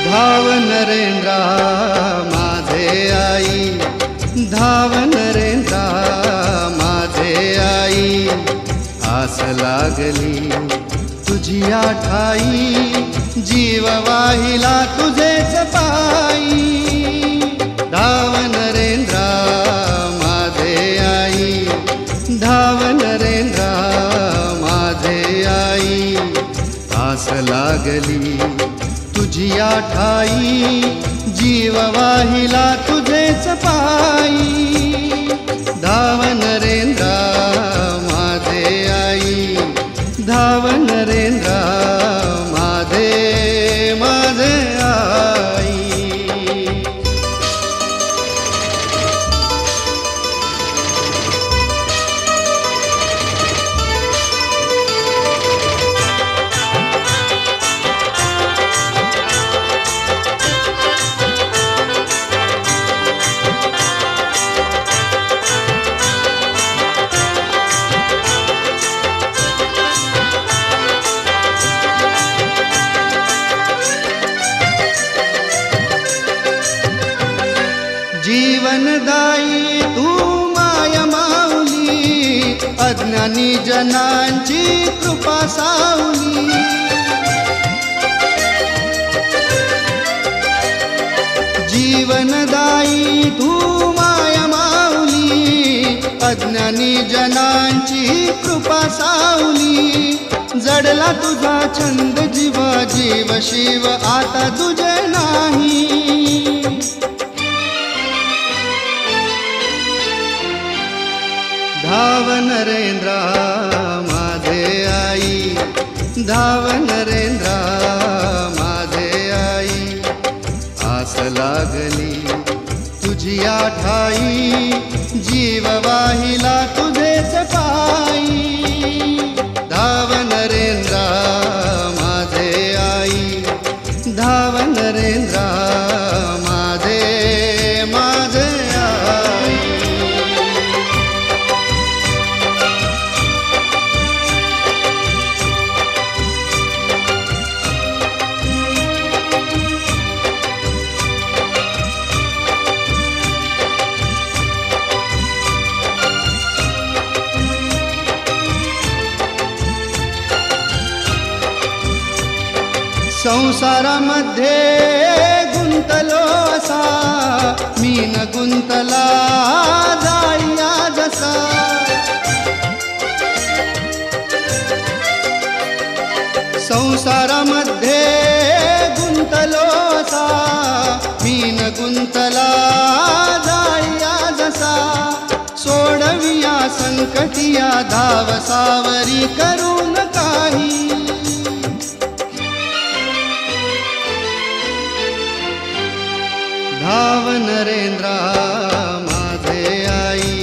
धाव नरेंद्रा माझे आई, धाव नरेंद्रा माझे आई, आस लागली तुझी आठाई, जीव वाहिला तुझेच पायी। धाव नरेंद्रा माझे आई, धाव नरेंद्रा माझे आई, आस लागली तुझी आठाई, जीव वाहिला तुझेच पायी। धाव नरेंद्रा माझे आई, धाव नरेंद्रा माझे माझे आई। जीवनदायी तू माया माऊली, अज्ञानी जनांची कृपा सावली। जीवनदायी तू माया माऊली, अज्ञानी जनांची कृपा सावली। जडला तुझा छंद जीवा, जीव शिव आता तुझे नाही। धाव नरेंद्रा माझे आई, धाव नरेंद्रा माझे आई, आस लागली तुझी आठाई, जीव वाहिला तुझेच पायी। धाव नरेंद्रा माझे आई, धाव नरेंद्रा माझे माझे आई। संसारामध्ये गुंतलो असा, मी न गुंतला जाळीया जसा। संसारामध्ये गुंतलो असा, मी न गुंतला जाळीया जसा। सोडविया संकटिया धाव सावरी करून काही। धाव नरेंद्रा माझे आई,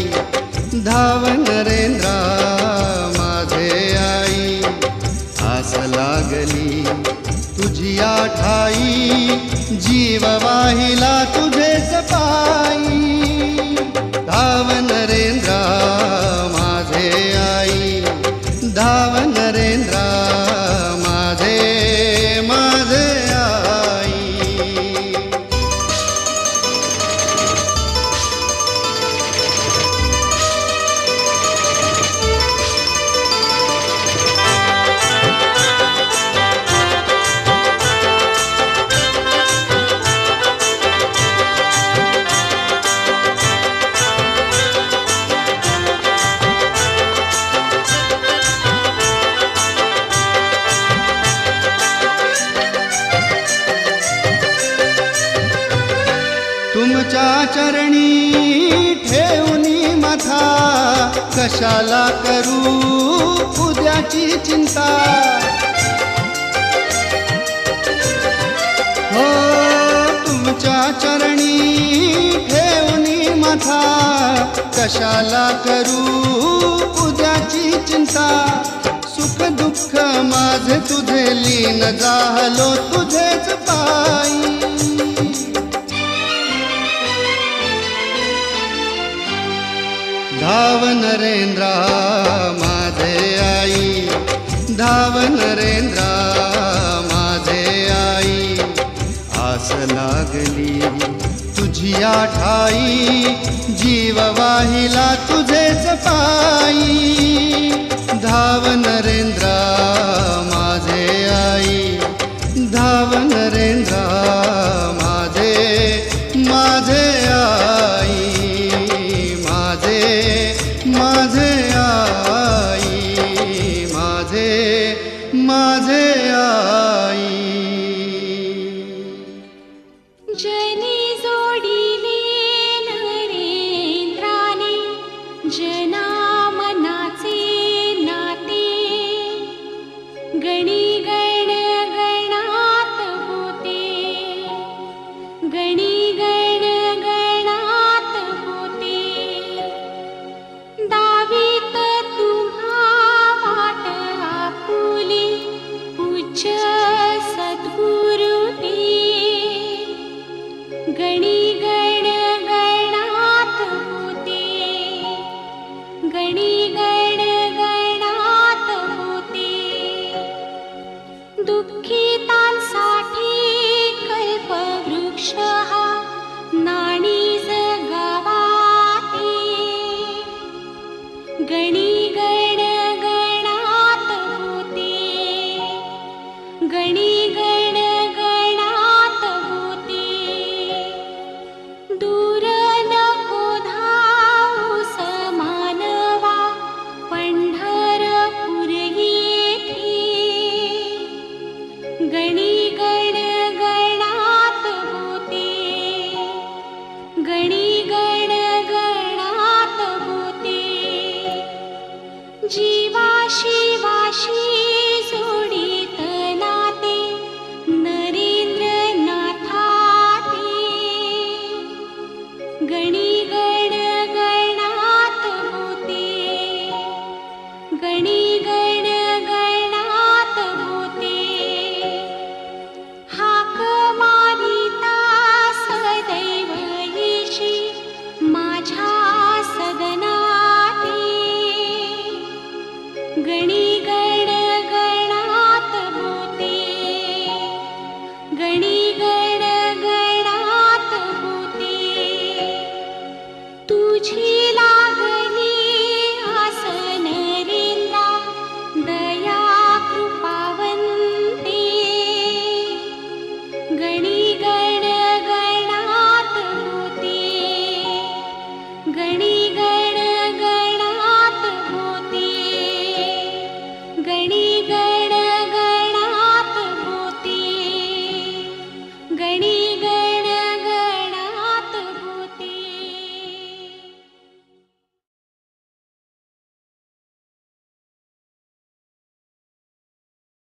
धाव नरेंद्रा माझे आई, आस लागली तुझी आठाई, जीव वाहिला तुझेच पायी। धाव नरेंद्रा माझे आई, धाव नरेंद्रा माझे माझे आई। तुमच्या चरणी ठेवनी माथा, कशाला करू उद्याची चिंता। हो तुमच्या चरणी ठेवनी माथा, कशाला करू उद्याची चिंता। सुख दुःख माझे तुझे लीन झालो तुझेच पायी। धाव नरेंद्रा माझे आई, धाव नरेंद्रा माझे आई, आस आस लागली तुझिया ठाई, जीव वाहिला तुझेच पायी. धाव नरेंद्रा माझे आई, धाव नरेंद्रा माझे माझे आई, माझे माझे आई, माझे माझे आई. जनी जोडिले नरेंद्राने जना मनाचे नाते, गणी गण गणात होते, गणी